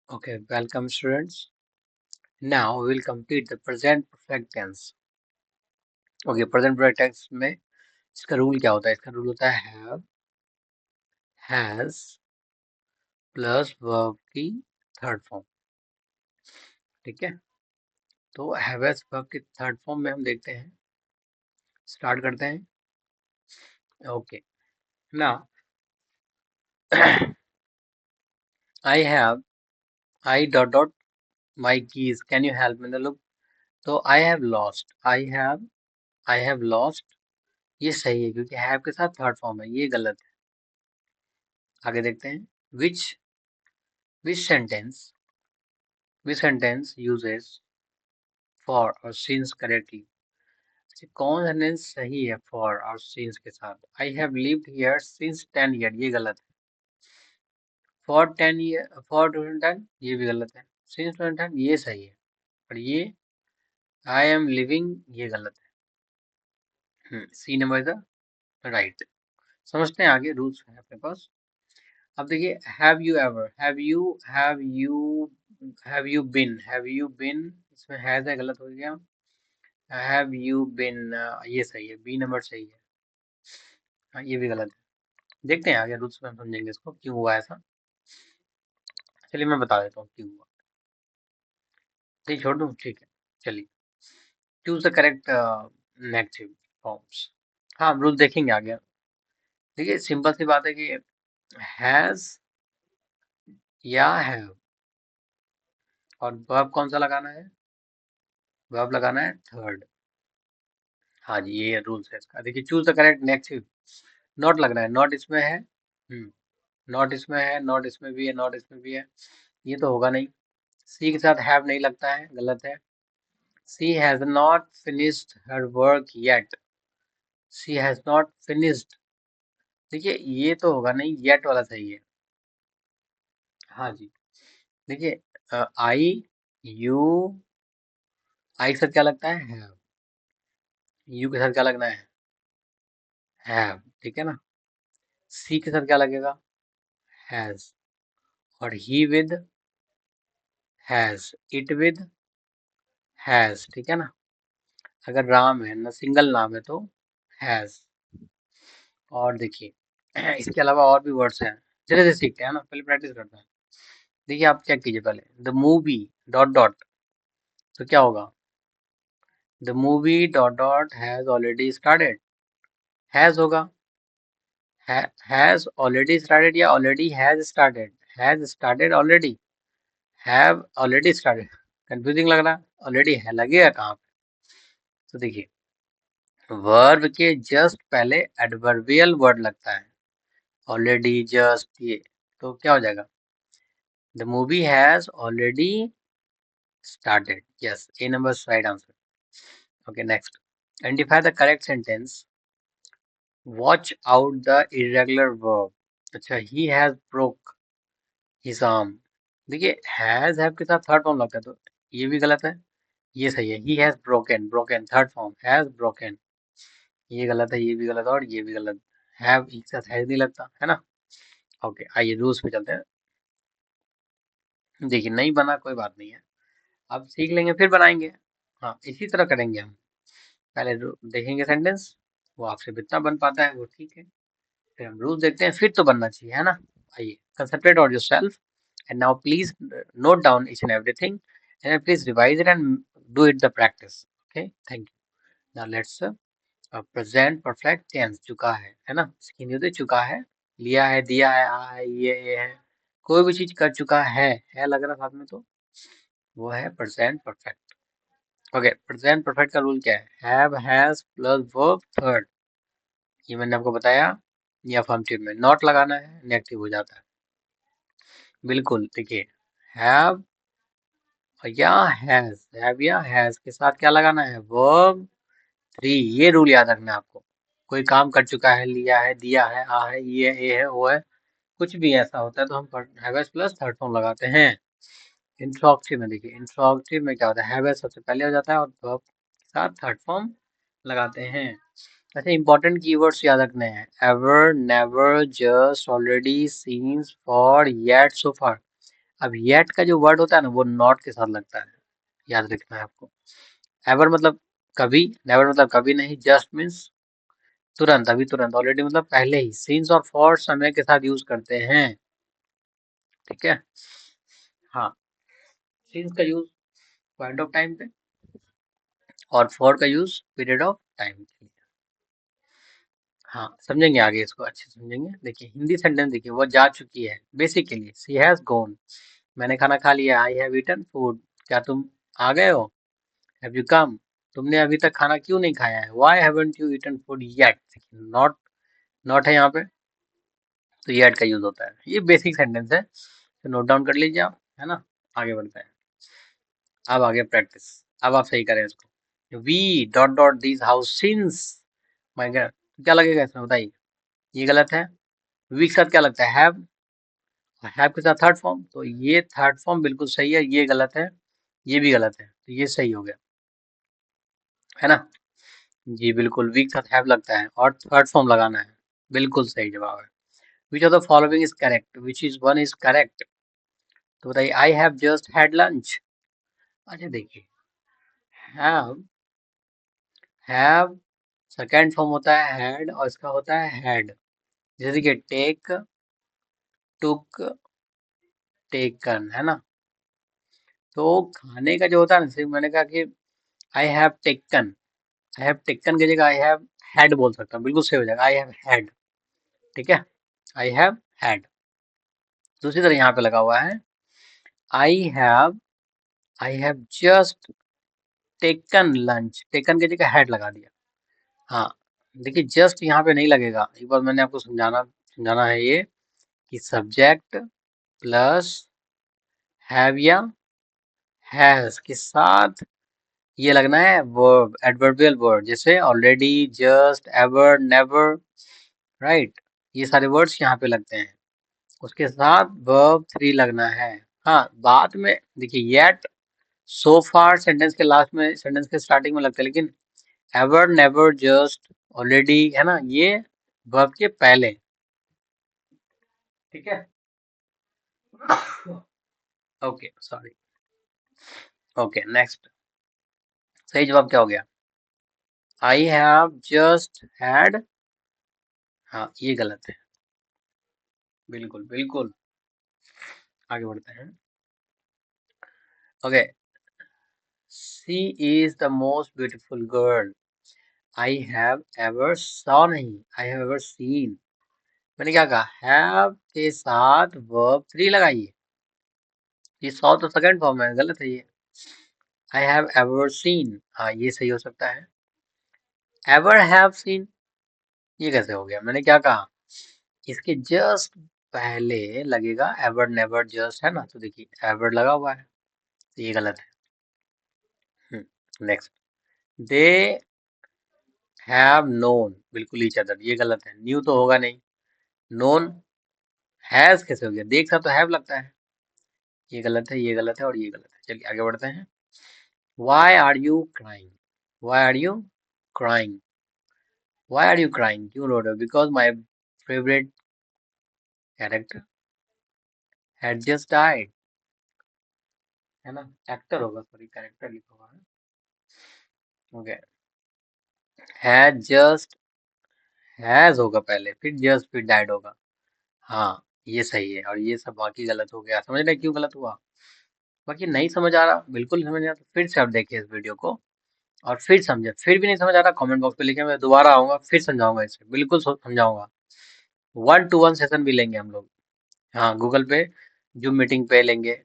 Okay, welcome students. Now we will complete the present perfect tense. Okay, present perfect tense में इसका rule क्या होता है? इसका रूल होता है have, has प्लस verb की थर्ड फॉर्म. ठीक है, तो have has verb की थर्ड फॉर्म में हम देखते हैं. स्टार्ट करते हैं. Okay, now I have I dot dot my keys. Can you help me? Look, तो I have lost. I have lost. ये सही है क्योंकि have के साथ थर्ड फॉर्म है. ये गलत है. आगे देखते हैं. Which which sentence which sentence uses for और since correctly? अच्छा, कौन सा सेंटेंस सही है for और since के साथ? I have lived here since 10 year, ये गलत है. For 10 year, for 2010 ये भी गलत है. Since 2010 ये सही है, पर ये I am living ये गलत है. C number is the right. समझते हैं आगे रूल्स है अपने पास. अब देखिए have you ever, have you been, इसमें has है, गलत हो गया. Have you been, ये सही है, बी नंबर सही है. हाँ, ये भी गलत है. देखते हैं आगे रूल्स में, हम समझेंगे इसको क्यों हुआ ऐसा. चलिए मैं बता देता हूँ क्यों हुआ. नहीं छोड़ दूँ, ठीक है. चलिए, choose the correct negative forms. हाँ, रूल देखेंगे आगे. देखिए सिंपल सी बात है कि हैज या हैव, और वर्ब कौन सा लगाना है? वर्ब लगाना है थर्ड. हाँ जी, ये रूल्स है इसका. देखिए choose the correct negative. Not लगना है, नॉट इसमें है. नॉट इसमें है, नॉट इसमें भी है, नॉट इसमें भी है. ये तो होगा नहीं. सी के साथ हैव नहीं लगता है, गलत है. She has not finished her work yet. She has not finished. देखिए ये तो होगा नहीं, येट वाला सही है. हाँ जी. देखिए आई यू, आई के साथ क्या लगता है? हैव. यू के साथ क्या लगना है? हैव. ठीक है ना. सी के साथ क्या लगेगा? हैज. और he with has, it with has. ठीक है ना. अगर राम है ना, सिंगल नाम है तो हैज. और देखिए इसके अलावा और भी वर्ड्स हैं. धीरे धीरे सीखते हैं ना, पहले प्रैक्टिस करते हैं. देखिए आप चेक कीजिए पहले. द मूवी डॉट डॉट, तो क्या होगा? The movie dot dot has already started. Has होगा. हैज ऑलरेडी स्टार्टेड या already has started? Has started already. Have already started. Confusing लग रहा है. ऑलरेडी है लगेगा कहाँ पे? तो देखिए वर्ब के जस्ट पहले एडवर्बियल वर्ड लगता है. ऑलरेडी, जस्ट, ये. तो क्या हो जाएगा? The movie has already started. Yes, A number is right answer. Okay, next. Identify the correct sentence. Watch out the irregular verb. अच्छा, he has broke his arm. देखिए has have के साथ third form लगता है, तो ये भी गलत है. ये सही है. He has broken, broken third form, has broken. ये गलत है, ये भी गलत है, और ये भी गलत. have एक साथ has नहीं लगता है ना. ओके, आइए रूल्स पे चलते हैं. देखिए नहीं बना कोई बात नहीं है, अब सीख लेंगे फिर बनाएंगे. हाँ, इसी तरह करेंगे हम. पहले देखेंगे सेंटेंस, वो आपसे जितना बन पाता है वो ठीक है. फिर हम रूल देखते हैं, फिर तो बनना चाहिए है ना. आइए, concentrate on yourself and now please note down each and everything and please revise it and do it the practice. Okay, thank you. Now let's present perfect tense. चुका है ना. स्क्रीन होते चुका है, लिया है, दिया है, आ है, ये है. कोई भी चीज कर चुका है लग रहा साथ में, तो वो है present perfect. Okay, present perfect का रूल क्या है? Have has plus verb third. ये मैंने आपको बताया. ये अफर्मेटिव में नॉट लगाना है, नेगेटिव हो जाता है. बिल्कुल. देखिए हैव या हैज के साथ क्या लगाना है? Verb three. ये रूल याद रखना है आपको. कोई काम कर चुका है, लिया है, दिया है, आ है, ये है, ए है, वो है, कुछ भी ऐसा होता है तो हम हैव प्लस थर्ड फॉर्म लगाते हैं. इंट्रोगेटिव में देखिए, इंट्रोगेटिव में क्या होता है? हैव सबसे पहले हो जाता है और वर्ब के साथ थर्ड फॉर्म लगाते हैं. अच्छा, इंपॉर्टेंट कीवर्ड्स याद रखने हैं. Ever, never, just, already, since, for, yet, so far. अब येट का जो वर्ड होता है ना वो नॉट के साथ लगता है, याद रखना है आपको। एवर मतलब कभी, नेवर मतलब कभी नहीं, जस्ट मीन्स तुरंत, अभी तुरंत, ऑलरेडी मतलब पहले ही, सिंस और फॉर समय के साथ यूज करते हैं, ठीक है। हाँ, सिंस का यूज पॉइंट ऑफ टाइम पे और फॉर का यूज पीरियड ऑफ टाइम के लिए। हाँ, समझेंगे आगे, इसको अच्छे से समझेंगे। देखिए हिंदी सेंटेंस देखिए, वो जा चुकी है, बेसिकली शी हैज गॉन, मैंने खाना खा लिया, आई हैव ईटन फूड, क्या तुम आ गए हो, हैव यू कम, तुमने अभी तक खाना क्यों नहीं खाया है, why haven't you eaten food yet, not, not है यहाँ पे, तो येट का यूज होता है। ये बेसिक सेंटेंस है, तो नोट डाउन कर लीजिए आप, है ना। आगे बढ़ते हैं, अब आगे प्रैक्टिस, अब आप सही करें इसको। V dot dot this house since, my God, क्या लगेगा इसमें बताइए, ये गलत है। वी के साथ क्या लगता है, हैव के साथ थर्ड फॉर्म, तो ये थर्ड फॉर्म बिल्कुल सही है, ये गलत है, ये भी गलत है, तो ये सही हो गया, है ना। जी बिल्कुल, वी के साथ हैव लगता है और थर्ड फॉर्म लगाना है, बिल्कुल सही जवाब है। Which of the following is correct, which is one is correct, तो बताइए, I have just had lunch. अच्छा देखिए, हैव, हैव सेकेंड फॉर्म होता है हैड और इसका होता है हैड, जैसे कि टेक, टुक, टेकन, है ना। तो खाने का जो होता है ना, सिर्फ मैंने कहा कि I have taken, I have taken की जगह आई हैव हैड बोल सकता हूँ, बिल्कुल सही हो जाएगा, आई हैव हैड, ठीक है, आई हैव हैड। दूसरी तरह यहाँ पे लगा हुआ है, I have, I have just taken lunch, taken की जगह हैड लगा दिया। हाँ, देखिए जस्ट यहाँ पे नहीं लगेगा, एक बार मैंने आपको समझाना समझाना है ये, कि सब्जेक्ट प्लस हैव या हैज के साथ ये लगना है वर्ब, एडवर्बियल वर्ड, जैसे already, just, ever, never, right, ये सारे वर्ड्स यहाँ पे लगते हैं, उसके साथ वर्ब थ्री लगना है। हाँ, बाद में देखिए येट, सो फार सेंटेंस के लास्ट में, सेंटेंस के स्टार्टिंग में लगता है, लेकिन एवर, नेवर, जस्ट, ऑलरेडी, है ना, ये वर्ब के पहले, ठीक है। ओके सॉरी, ओके नेक्स्ट, सही जवाब क्या हो गया, आई हैव जस्ट हैड, हाँ ये गलत है, बिल्कुल बिल्कुल। आगे बढ़ते हैं, okay, she is the most beautiful girl I have ever, saw नहीं, आई हैव एवर सीन, मैंने क्या कहा, हैव के साथ वर्ब थ्री लगाइए, ये सॉ तो सेकंड फॉर्म है, गलत है ये, आई हैव एवर सीन, हाँ ये सही हो सकता है, एवर हैव सीन, ये कैसे हो गया, मैंने क्या कहा, इसके जस्ट पहले लगेगा एवर, नेवर, जस्ट, है ना, तो देखिए एवर लगा हुआ है, तो ये गलत है। नेक्स्ट, दे हैव नोन, बिल्कुल ईच अदर, ये गलत है, न्यू तो होगा नहीं, नोन, हैज कैसे हो गया, देख सा तो हैव लगता है, ये गलत है, ये गलत है और ये गलत है। चलिए आगे बढ़ते हैं, why are you crying, why are you crying, why are you crying, क्यों रो रहे हो, because my favourite character had just died, है ना, एक्टर होगा, सॉरी कैरेक्टर लिखा हुआ है, ओके, हैड जस्ट, हैज होगा पहले, फिर जस्ट, फिर डाइड होगा, हाँ ये सही है, और ये सब बाकी गलत हो गया, समझ रहे क्यों गलत हुआ, बाकी नहीं समझ आ रहा, बिल्कुल समझ आ रहा, तो फिर से आप देखिए इस वीडियो को और फिर समझे, फिर भी नहीं समझ आ रहा कमेंट बॉक्स पे लिखे, मैं दोबारा आऊंगा, फिर समझाऊंगा इसे, बिल्कुल समझाऊंगा, 1-to-1 सेशन भी लेंगे हम लोग, हाँ गूगल पे, जूम मीटिंग पे लेंगे,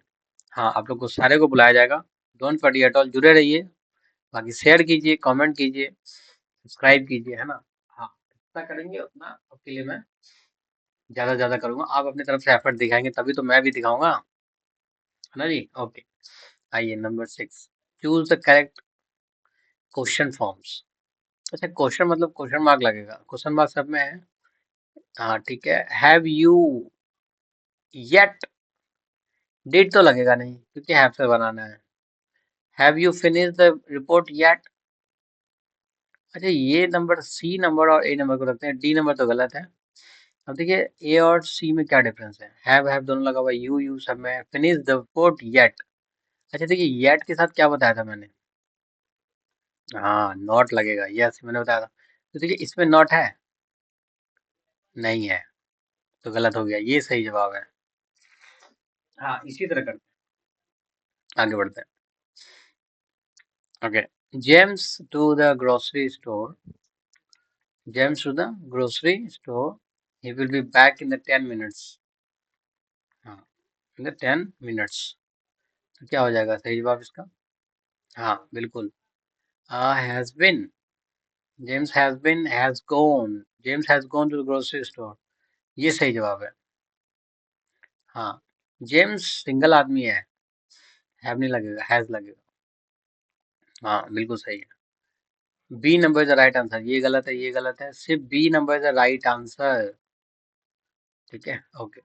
हाँ आप लोग को सारे को बुलाया जाएगा, डोंट वरी एट ऑल, जुड़े रहिए, बाकी शेयर कीजिए, कमेंट कीजिए, सब्सक्राइब कीजिए, है ना। हाँ, जितना करेंगे उतना आपके लिए मैं ज्यादा ज्यादा करूंगा, आप अपनी तरफ से एफर्ट दिखाएंगे तभी तो मैं भी दिखाऊंगा, है ना जी। ओके, आइए number 6, choose the correct question forms. अच्छा, क्वेश्चन मतलब क्वेश्चन मार्क लगेगा, क्वेश्चन मार्क सब में है, हाँ ठीक है, हैव यू येट, डिड तो लगेगा नहीं क्योंकि हैव से बनाना है, have you finish the report yet, अच्छा ये नंबर, सी नंबर और ए नंबर को रखते हैं, डी नंबर तो गलत है, अब देखिए ए और सी में क्या डिफरेंस है, हैव दोनों लगा हुआ है, यू सब में, फिनिश द वर्क येट। अच्छा देखिए येट के साथ क्या बताया था मैंने, हाँ नॉट लगेगा, यस मैंने बताया था। तो देखिए इसमें नॉट है, नहीं है, तो गलत हो गया, ये सही जवाब है। हाँ इसी तरह करते हैं, आगे बढ़ते हैं। Okay, James to the grocery store, James to the grocery store, he will be back in the 10 minutes। हाँ इन द 10 मिनट्स, तो क्या हो जाएगा सही जवाब इसका, हाँ बिल्कुल, has been, James has gone to the grocery store, ये सही जवाब है। हाँ जेम्स सिंगल आदमी है, हैव नहीं लगेगा, हैज लगेगा। हाँ बिल्कुल सही है, B number is the right answer, ये गलत है, ये गलत है, सिर्फ B number is the right answer. ठीक है ओके,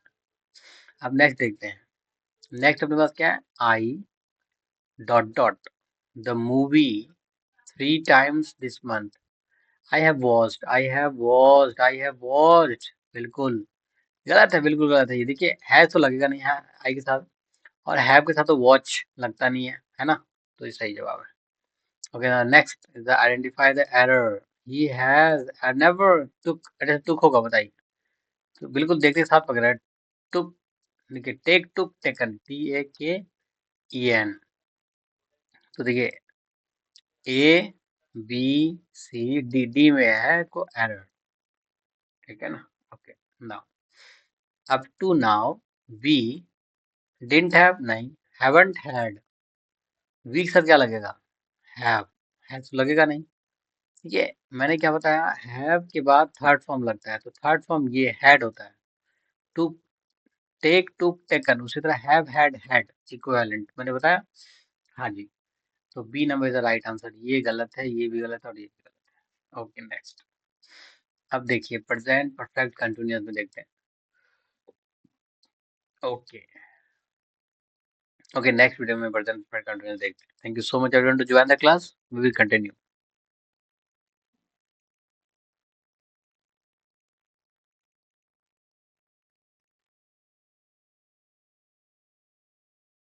अब नेक्स्ट देखते हैं। नेक्स्ट अपने पास क्या है, I dot dot the movie 3 times this month, I have watched, I have watched, I have watched, बिल्कुल गलत है, बिल्कुल गलत है, ये देखिए है तो लगेगा नहीं है आई के साथ, और हैव के साथ तो वॉच लगता नहीं है ना, तो ये सही जवाब है। Okay next is the identify the error, he has never took, अच्छा टुक होगा बताइए, तो बिल्कुल देखते के साथ पकड़ा है, टुक, देखिए टेक टुक टेकन, TAKEN, तो देखिए A B C D, D में है को एरर, ठीक है ना, okay now, up to now we didn't have, नहीं, हैवंट हैड, वी के साथ क्या लगेगा, हैव तो लगेगा नहीं, ये मैंने क्या बताया, हैव के बाद थर्ड फॉर्म लगता है, तो थर्ड फॉर्म ये हैड होता है, टू टेक टुक टेकन, उसी तरह हैव हैड हैड इक्विवेलेंट मैंने बताया। हाँ जी, तो B number is the right answer, ये गलत है, ये भी गलत है और ये भी गलत है। ओके नेक्स्ट, अब देखिए प्रेजेंट परफेक्ट कंटिन्यूअस में देखते हैं। ओके ओके नेक्स्ट वीडियो में प्रेजेंट परफेक्ट कंटिन्यूअस देखते हैं। Thank you so much everyone to join the class, we will continue.